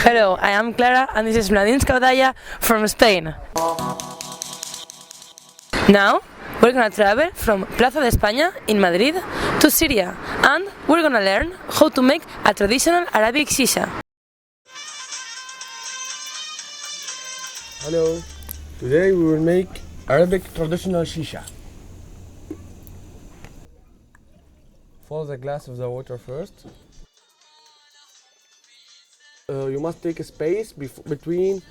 Hello, I am Clara and this is Mladinska oddaja from Spain. Now, we're gonna travel from Plaza de España in Madrid to Syria and we're gonna learn how to make a traditional Arabic shisha. Hello, today we will make Arabic traditional shisha. Fill the glass of the water first. You must take a space between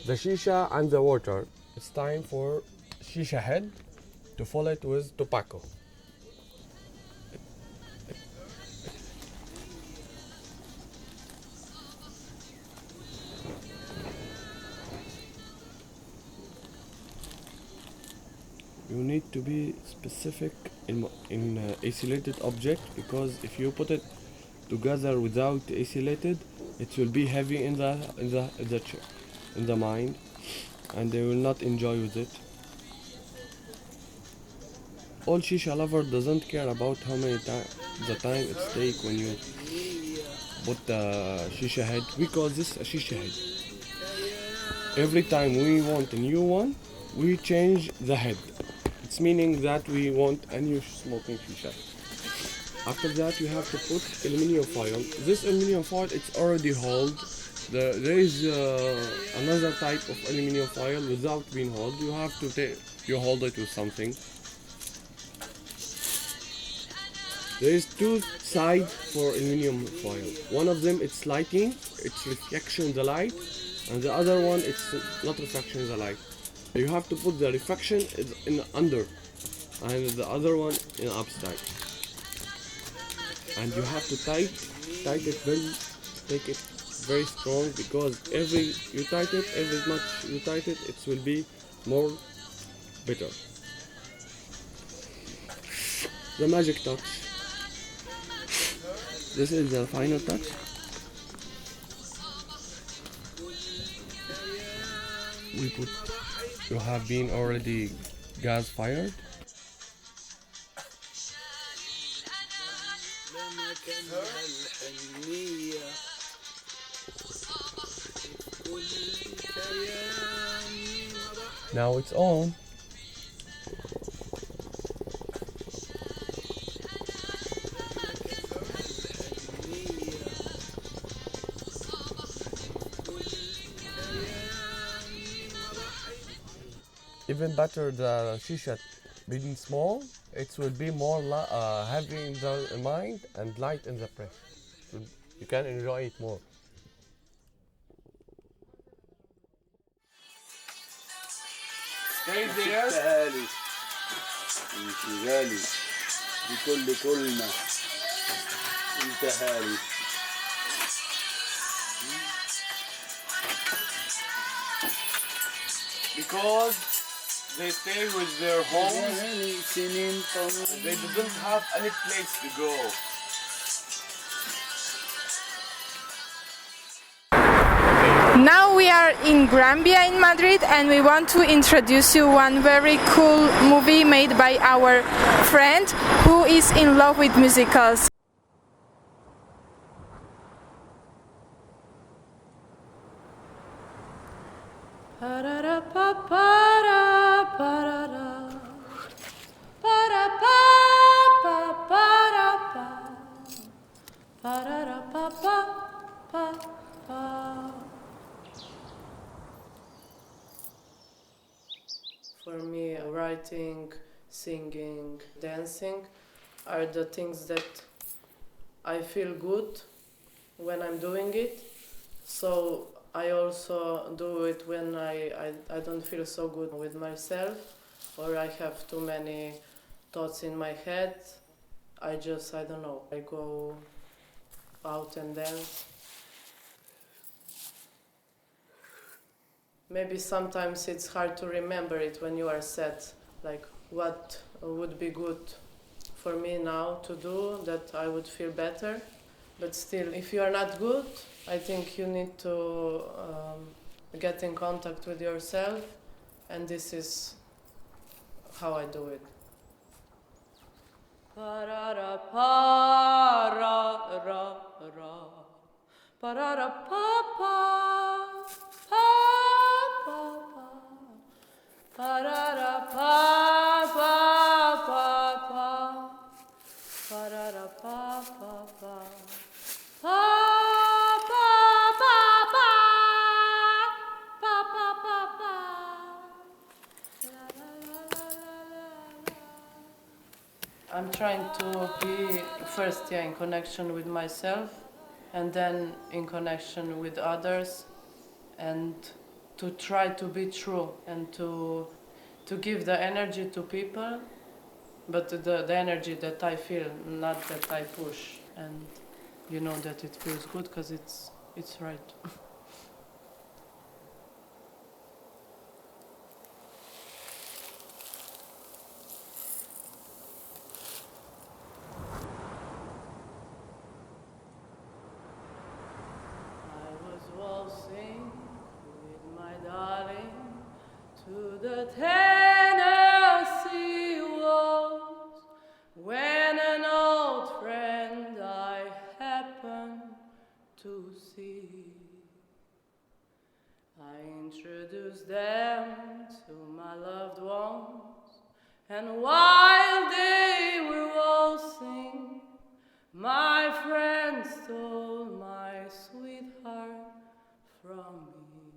the shisha and the water. It's time for shisha head to fill it with tobacco. You need to be specific in isolated object, because if you put it together without isolated, it will be heavy in the mind, and they will not enjoy with it. All shisha lover doesn't care about how many the time it takes when you put the shisha head. We call this a shisha head. Every time we want a new one, we change the head. It's meaning that we want a new smoking shisha. After that, you have to put aluminum foil. This aluminum foil, it's already held. There is another type of aluminum foil without being held. You have to hold it with something. There is two sides for aluminum foil. One of them it's lighting, it's reflection the light, and the other one it's not reflection the light. You have to put the reflection in under, and the other one in upside. And you have to tight it make it very strong, because every much you tight it, it will be more better. The magic touch. This is the final touch. You have been already gas fired. Now it's on. Even better, the shisha being small, it will be more heavy in the mind and light in the press. So you can enjoy it more. Stay there. انتهالي انشغالي بكل كلمة انتهالي. Because they stay with their homes, they didn't have any place to go. Now we are in Gran Via in Madrid and we want to introduce you one very cool movie made by our friend who is in love with musicals. For me, writing, singing, dancing are the things that I feel good when I'm doing it. So I also do it when I don't feel so good with myself, or I have too many thoughts in my head. I don't know, I go out and dance. Maybe sometimes it's hard to remember it when you are sad, like what would be good for me now to do that I would feel better. But still, if you are not good, I think you need to get in contact with yourself, and this is how I do it. Parara papa, pa pa pa, parara pa pa pa pa, parara pa pa pa, pa pa pa pa, pa pa pa pa, la la la la la la. I'm trying to be first, in connection with myself, and then in connection with others, and to try to be true and to give the energy to people, but the energy that I feel, not that I push, and you know that it feels good because it's right. Waltzing with my darling to the Tennessee walls, when an old friend I happened to see. I introduced them to my loved ones, and while they were waltzing, my friend stole my sweetheart from me.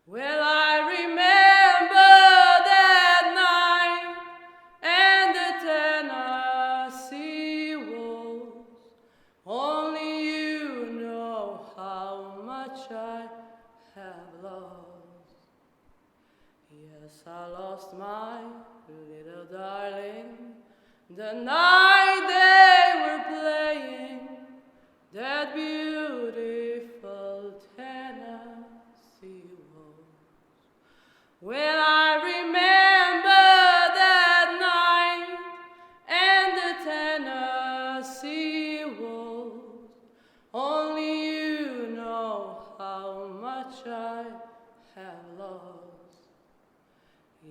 Well, I remember that night and the Tennessee waltz. Only you know how much I have lost. Yes, I lost my little darling the night they were playing that beautiful Tennessee waltz. Well, I remember that night and the Tennessee waltz. Only you know how much I have lost.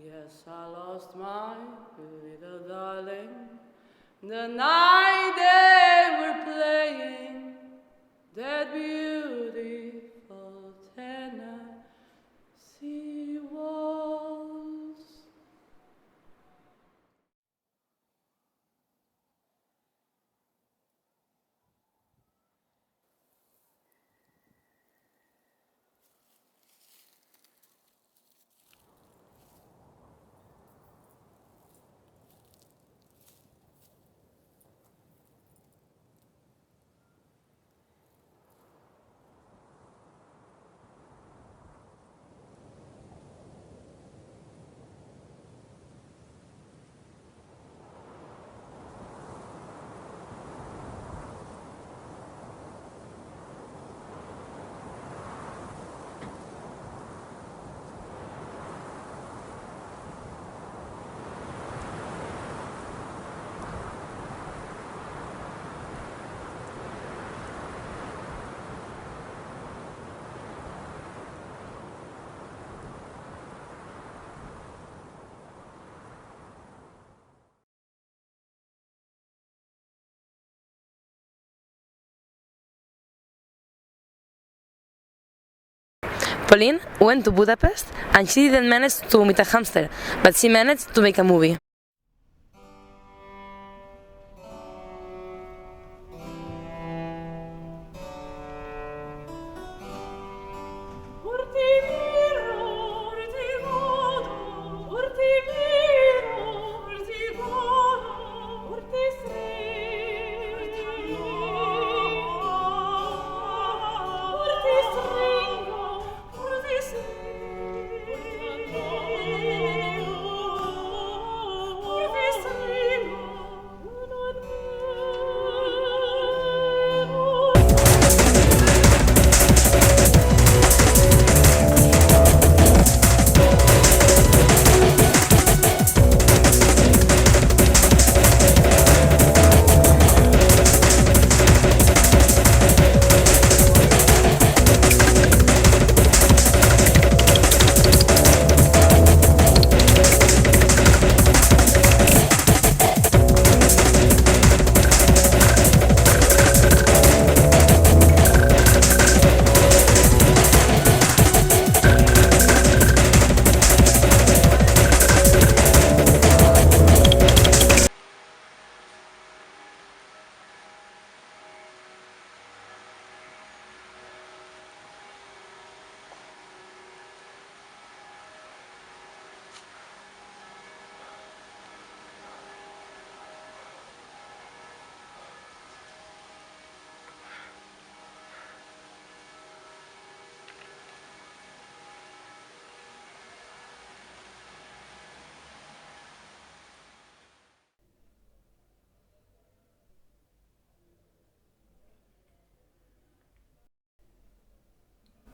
Yes, I lost my little darling the night they were playing that beautiful Tennessee waltz. Pauline went to Budapest and she didn't manage to meet a hamster, but she managed to make a movie.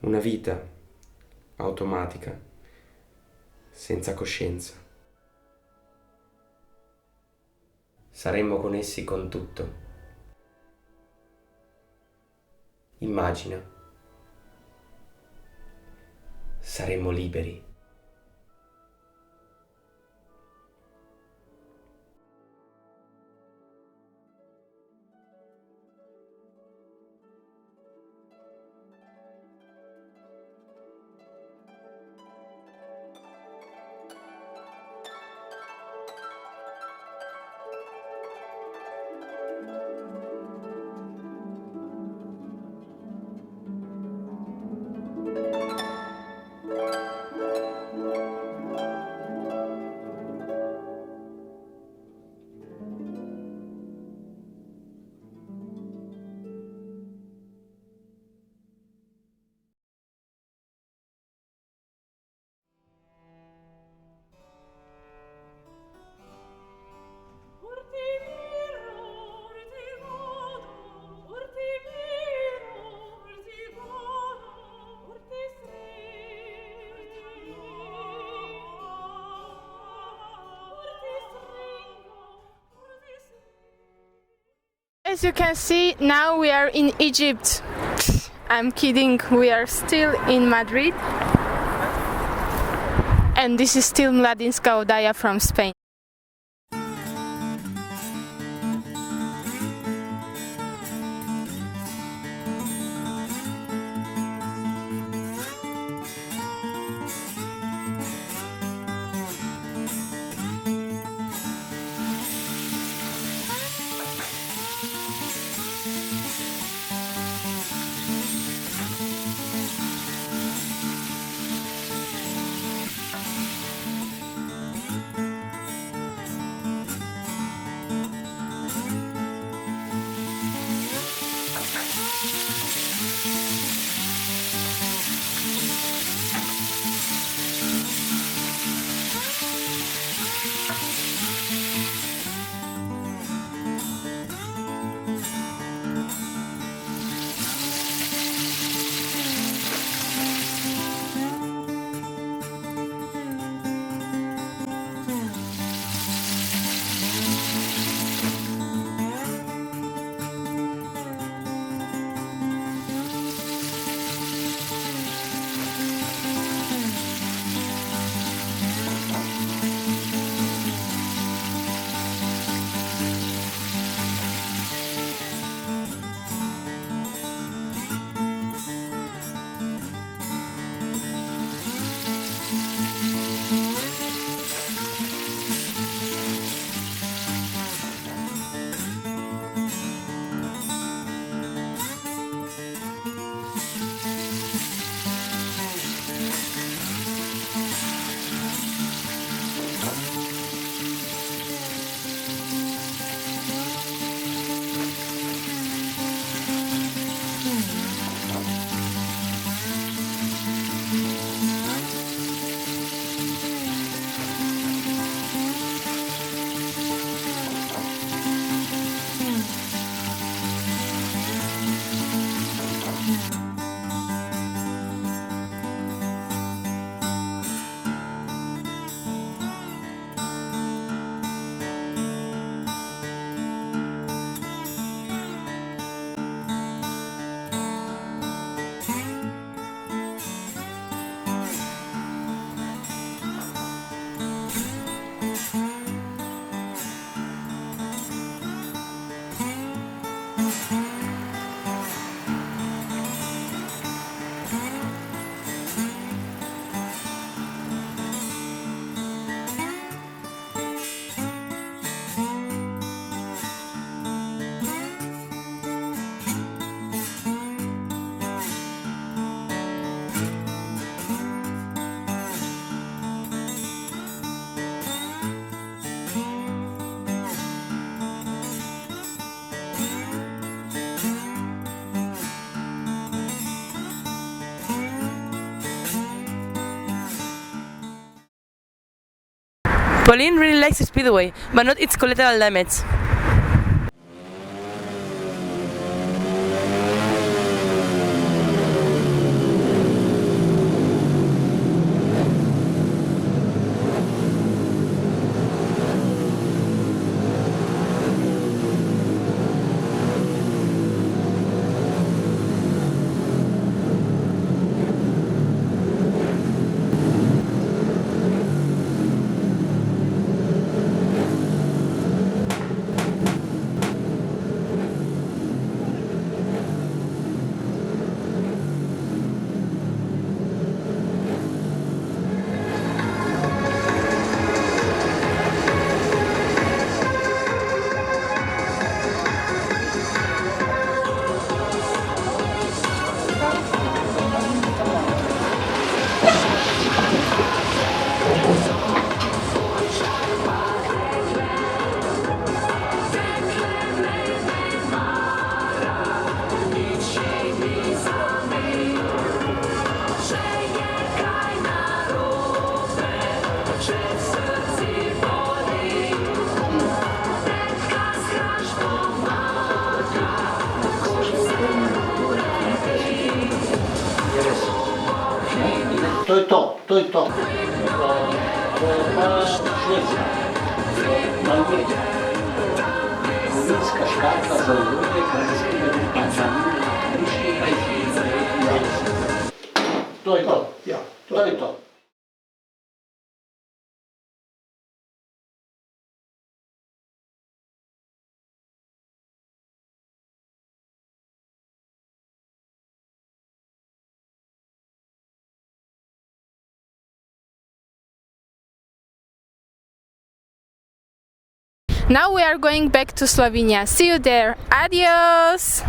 Una vita automatica, senza coscienza. Saremmo connessi con tutto. Immagina. Saremmo liberi. As you can see, now we are in Egypt. I'm kidding, we are still in Madrid. And this is still Mladinska oddaja from Spain. Pauline really likes Speedway, but not its collateral damage. To je to. To je Švedska. Norvegija. Mladinska škarta za ljude, krške, to je to. To je to. Now we are going back to Slovenia. See you there. Adios!